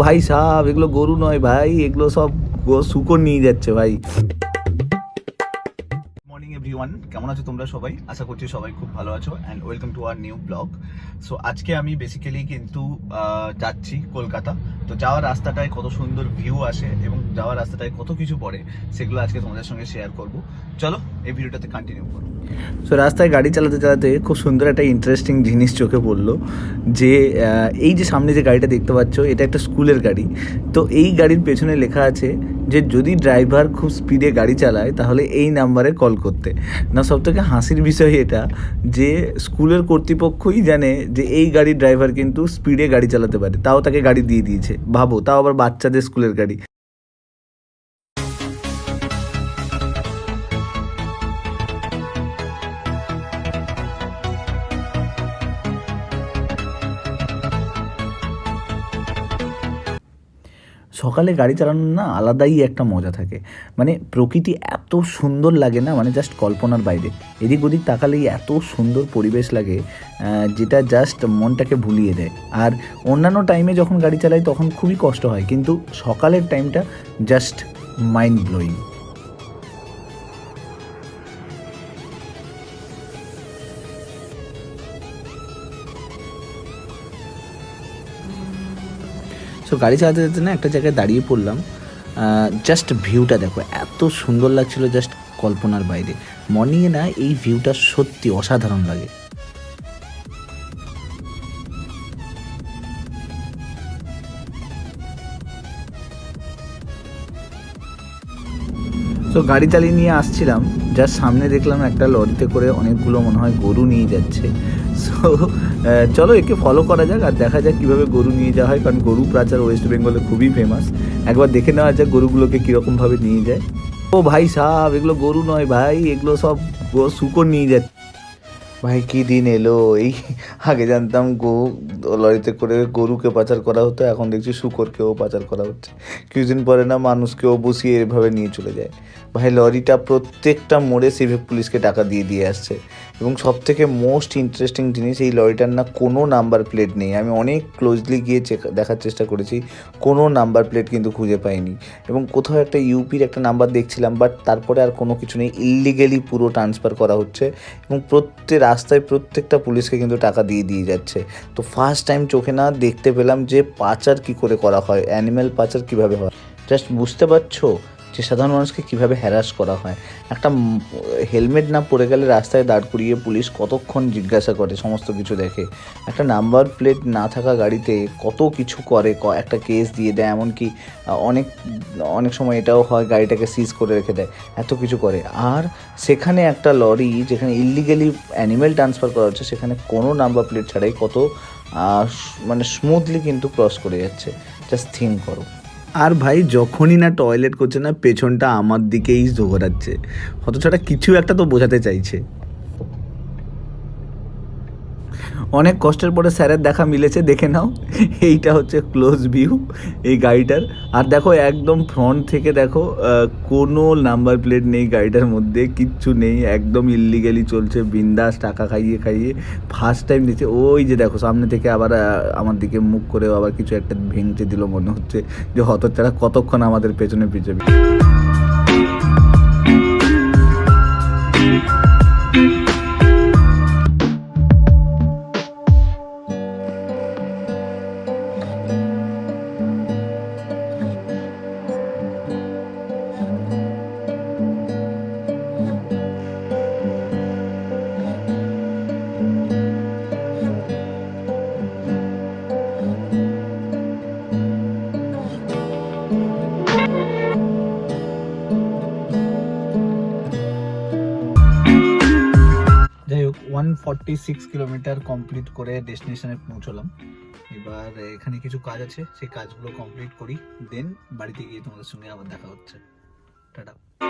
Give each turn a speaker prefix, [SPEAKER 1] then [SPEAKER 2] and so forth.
[SPEAKER 1] ভাই সাহেব, এগুলো গরু নয় ভাই, এগুলো সব শুকর নিয়ে যাচ্ছে ভাই। মর্নিং এভরিওয়ান, কেমন আছো তোমরা সবাই? আশা করছি সবাই খুব ভালো আছো and welcome to our new blog. So আজকে আমি বেসিক্যালি কিন্তু যাচ্ছি কলকাতা। তো যাওয়ার রাস্তাটায় কত সুন্দর ভিউ আসে এবং যাওয়ার রাস্তাটায় কত কিছু পড়ে, সেগুলো আজকে তোমাদের সঙ্গে শেয়ার করব। চলো এই ভিডিওটাতে কন্টিনিউ করো। সো রাস্তায় গাড়ি চালাতে চালাতে খুব সুন্দর একটা ইন্টারেস্টিং জিনিস চোখে পড়লো যে এই যে সামনে যে গাড়িটা দেখতে পাচ্ছ, এটা একটা স্কুলের গাড়ি। তো এই গাড়ির পেছনে লেখা আছে যে যদি ড্রাইভার খুব স্পিডে গাড়ি চালায় তাহলে এই নাম্বারে কল করতে। না, সবথেকে হাসির বিষয় এটা যে স্কুলের কর্তৃপক্ষই জানে যে এই গাড়ির ড্রাইভার কিন্তু স্পিডে গাড়ি চালাতে পারে, তাও তাকে গাড়ি দিয়ে দিয়েছে। ভাবো, তাও আবার বাচ্চাদের স্কুলের গাড়ি। সকালে গাড়ি চালানোর না আলাদাই একটা মজা থাকে, মানে প্রকৃতি এত সুন্দর লাগে না, মানে জাস্ট কল্পনার বাইরে। এদিক ওদিক তাকালেই এত সুন্দর পরিবেশ লাগে যেটা জাস্ট মনটাকে ভুলিয়ে দেয়। আর অন্যান্য টাইমে যখন গাড়ি চালাই তখন খুবই কষ্ট হয়, কিন্তু সকালের টাইমটা জাস্ট মাইন্ড ব্লোয়িং। সো গাড়ি চালাতে যেতে না একটা জায়গায় দাঁড়িয়ে পড়লাম। জাস্ট ভিউটা দেখো, এত সুন্দর লাগছিল, জাস্ট কল্পনার বাইরে। মর্নিংয়ে না এই ভিউটা সত্যি অসাধারণ লাগে। তো গাড়ি চালিয়ে নিয়ে আসছিলাম, যার সামনে দেখলাম একটা লরিতে করে অনেকগুলো মনে হয় গরু নিয়ে যাচ্ছে। সো চলো একে ফলো করা যাক আর দেখা যাক কীভাবে গরু নিয়ে যাওয়া হয়, কারণ গরু পাচার ওয়েস্ট বেঙ্গলে খুবই ফেমাস। একবার দেখে নেওয়া যাক গরুগুলোকে কীরকমভাবে নিয়ে যায়। ও ভাই সাহেব, এগুলো গরু নয় ভাই, এগুলো সব শুকর নিয়ে যাচ্ছে ভাই। কি দিন এলো এই! আগে জানতাম লরিতে করে গরুকে পাচার করা হতো, এখন দেখছি শূকরকেও পাচার করা হচ্ছে। কিছুদিন পরে না মানুষকেও বসিয়ে এভাবে নিয়ে চলে যায়। ভাই লরিটা প্রত্যেকটা মোড়ে সিভিক পুলিশকে টাকা দিয়ে দিয়ে আসছে। এবং সবথেকে মোস্ট ইন্টারেস্টিং জিনিস, এই লরিটার না কোনো নাম্বার প্লেট নেই। আমি অনেক ক্লোজলি গিয়ে দেখার চেষ্টা করেছি, কোনো নাম্বার প্লেট কিন্তু খুঁজে পাইনি। এবং কোথাও একটা ইউপির একটা নাম্বার দেখছিলাম, বাট তারপরে আর কোনো কিছু নেই। ইল্লিগেলি পুরো ট্রান্সফার করা হচ্ছে এবং রাস্তায় প্রত্যেকটা পুলিশকে কিন্তু টাকা দিয়ে দিয়ে যাচ্ছে। তো ফার্স্ট টাইম চোখে না দেখতে পেলাম যে পাচার কি করে করা হয়, অ্যানিম্যাল পাচার কিভাবে হয়। জাস্ট বুঝতে পারছো যে সাধারণ মানুষকে কিভাবে হ্যারাস করা হয়। একটা হেলমেট না পরে গেলে রাস্তায় দাঁড় করিয়ে পুলিশ কতক্ষণ জিজ্ঞাসা করে, সমস্ত কিছু দেখে। একটা নাম্বার প্লেট না থাকা গাড়িতে কত কিছু করে, একটা কেস দিয়ে দেয়, এমনকি অনেক অনেক সময় এটাও হয় গাড়িটাকে সিজ করে রেখে দেয়, এত কিছু করে। আর সেখানে একটা লরি যেখানে ইল্লিগালি অ্যানিমেল ট্রান্সফার করা হচ্ছে, সেখানে কোনো নাম্বার প্লেট ছাড়াই কত মানে স্মুথলি কিন্তু ক্রস করে যাচ্ছে। জাস্ট থিঙ্ক করো। আর ভাই যখনই না টয়লেট করছে না, পেছনটা আমার দিকেই ঘোরাচ্ছে, অথচ একটা কিছু একটা তো বোঝাতে চাইছে। অনেক কষ্টের পরে স্যারের দেখা মিলেছে, দেখে নাও। এইটা হচ্ছে ক্লোজ ভিউ এই গাড়িটার। আর দেখো একদম ফ্রন্ট থেকে দেখো, কোনো নাম্বার প্লেট নেই গাড়িটার মধ্যে, কিচ্ছু নেই, একদম ইল্লিগালি চলছে, বিন্দাস টাকা খাইয়ে খাইয়ে। ফার্স্ট টাইম দিচ্ছে। ওই যে দেখো সামনে থেকে আবার আমার দিকে মুখ করেও আবার কিছু একটা ভেঙচে দিল, মনে হচ্ছে যে হতচ্ছাড়া কতক্ষণ আমাদের পেছনে পিছনে। যাই হোক, 146 কিলোমিটার কমপ্লিট করে ডেস্টিনেশনে পৌঁছলাম। এবার এখানে কিছু কাজ আছে, সেই কাজগুলো কমপ্লিট করি, দেন বাড়িতে গিয়ে তোমাদের সঙ্গে আবার দেখা হচ্ছে। টাটা।